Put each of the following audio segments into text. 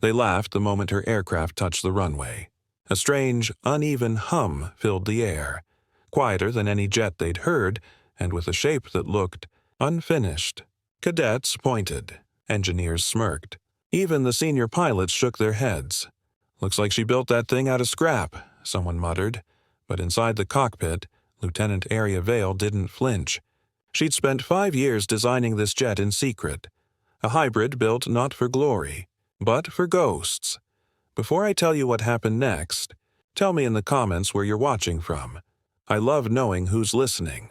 They laughed the moment her aircraft touched the runway. A strange, uneven hum filled the air, quieter than any jet they'd heard, and with a shape that looked unfinished. Cadets pointed. Engineers smirked. Even the senior pilots shook their heads. "Looks like she built that thing out of scrap," someone muttered. But inside the cockpit, Lieutenant Aria Vale didn't flinch. She'd spent 5 years designing this jet in secret. A hybrid built not for glory, but for ghosts. Before I tell you what happened next, tell me in the comments where you're watching from. I love knowing who's listening.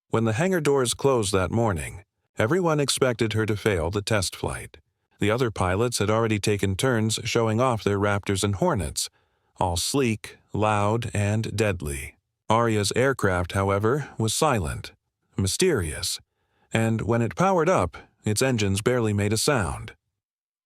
When the hangar doors closed that morning, everyone expected her to fail the test flight. The other pilots had already taken turns showing off their Raptors and Hornets, all sleek, loud, and deadly. Aria's aircraft, however, was silent, mysterious, and when it powered up, its engines barely made a sound.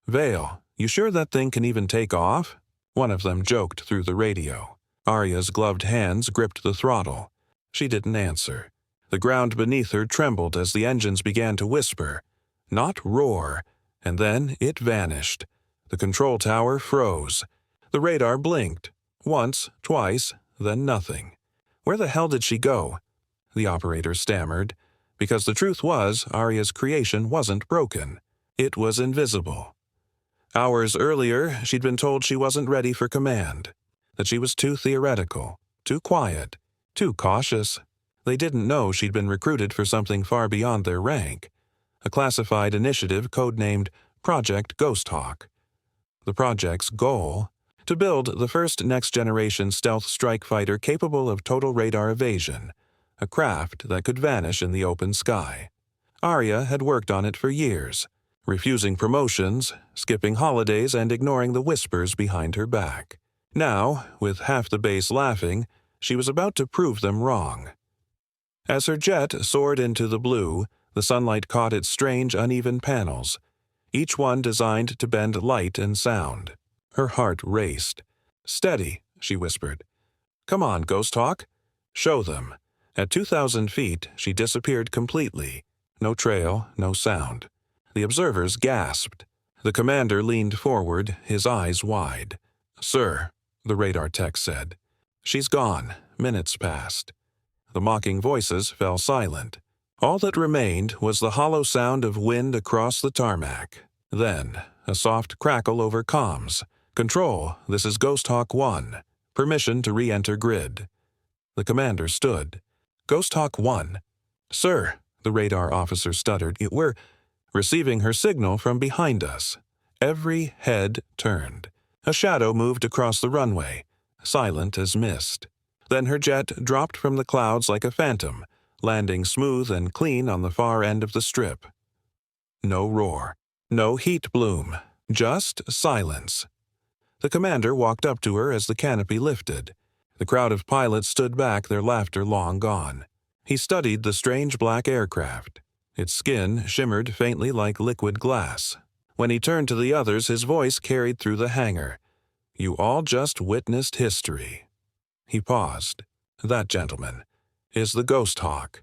"Vale, you sure that thing can even take off?" One of them joked through the radio. Aria's gloved hands gripped the throttle. She didn't answer. The ground beneath her trembled as the engines began to whisper, not roar, and then it vanished. The control tower froze. The radar blinked. Once, twice, then nothing. Where the hell did she go? The operator stammered, because the truth was Aria's creation wasn't broken. It was invisible. Hours earlier, she'd been told she wasn't ready for command, that she was too theoretical, too quiet, too cautious. They didn't know she'd been recruited for something far beyond their rank, a classified initiative codenamed Project Ghosthawk. The project's goal? To build the first next-generation stealth strike fighter capable of total radar evasion, a craft that could vanish in the open sky. Aria had worked on it for years, refusing promotions, skipping holidays, and ignoring the whispers behind her back. Now, with half the base laughing, she was about to prove them wrong. As her jet soared into the blue, the sunlight caught its strange, uneven panels, each one designed to bend light and sound. Her heart raced. "Steady," she whispered. "Come on, Ghosthawk. Show them." At 2,000 feet, she disappeared completely. No trail, no sound. The observers gasped. The commander leaned forward, his eyes wide. "Sir," the radar tech said. "She's gone." Minutes passed. The mocking voices fell silent. All that remained was the hollow sound of wind across the tarmac. Then, a soft crackle over comms. "Control, this is Ghosthawk 1. Permission to re-enter grid." The commander stood. "Ghosthawk 1. Sir," the radar officer stuttered, "we're receiving her signal from behind us." Every head turned. A shadow moved across the runway, silent as mist. Then her jet dropped from the clouds like a phantom, landing smooth and clean on the far end of the strip. No roar, no heat bloom, just silence. The commander walked up to her as the canopy lifted. The crowd of pilots stood back, their laughter long gone. He studied the strange black aircraft. Its skin shimmered faintly like liquid glass. When he turned to the others, his voice carried through the hangar. "You all just witnessed history." He paused. "That, gentlemen, is the Ghosthawk."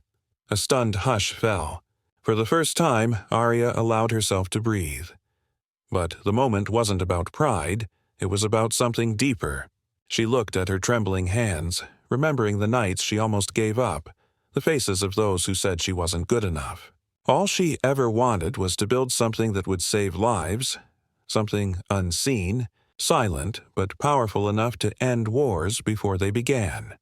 A stunned hush fell. For the first time, Aria allowed herself to breathe. But the moment wasn't about pride. It was about something deeper. She looked at her trembling hands, remembering the nights she almost gave up, the faces of those who said she wasn't good enough. All she ever wanted was to build something that would save lives, something unseen, silent, but powerful enough to end wars before they began.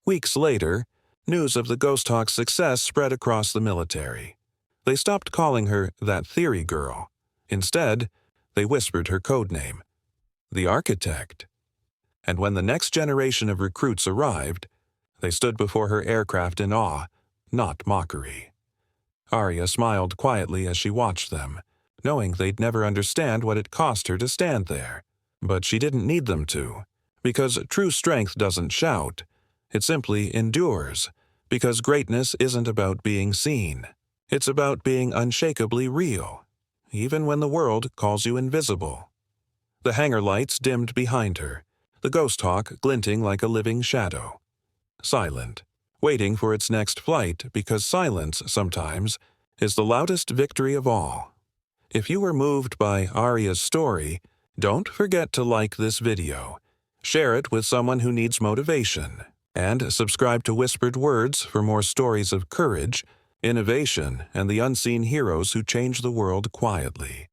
Weeks later, news of the Ghosthawk's success spread across the military. They stopped calling her that theory girl. Instead, they whispered her codename, the Architect. And when the next generation of recruits arrived, they stood before her aircraft in awe, not mockery. Aria smiled quietly as she watched them, knowing they'd never understand what it cost her to stand there. But she didn't need them to, because true strength doesn't shout. It simply endures, because greatness isn't about being seen. It's about being unshakably real, even when the world calls you invisible. The hangar lights dimmed behind her, the Ghosthawk glinting like a living shadow. Silent, waiting for its next flight, because silence, sometimes, is the loudest victory of all. If you were moved by Aria's story, don't forget to like this video, share it with someone who needs motivation, and subscribe to Whispered Words for more stories of courage, innovation, and the unseen heroes who change the world quietly.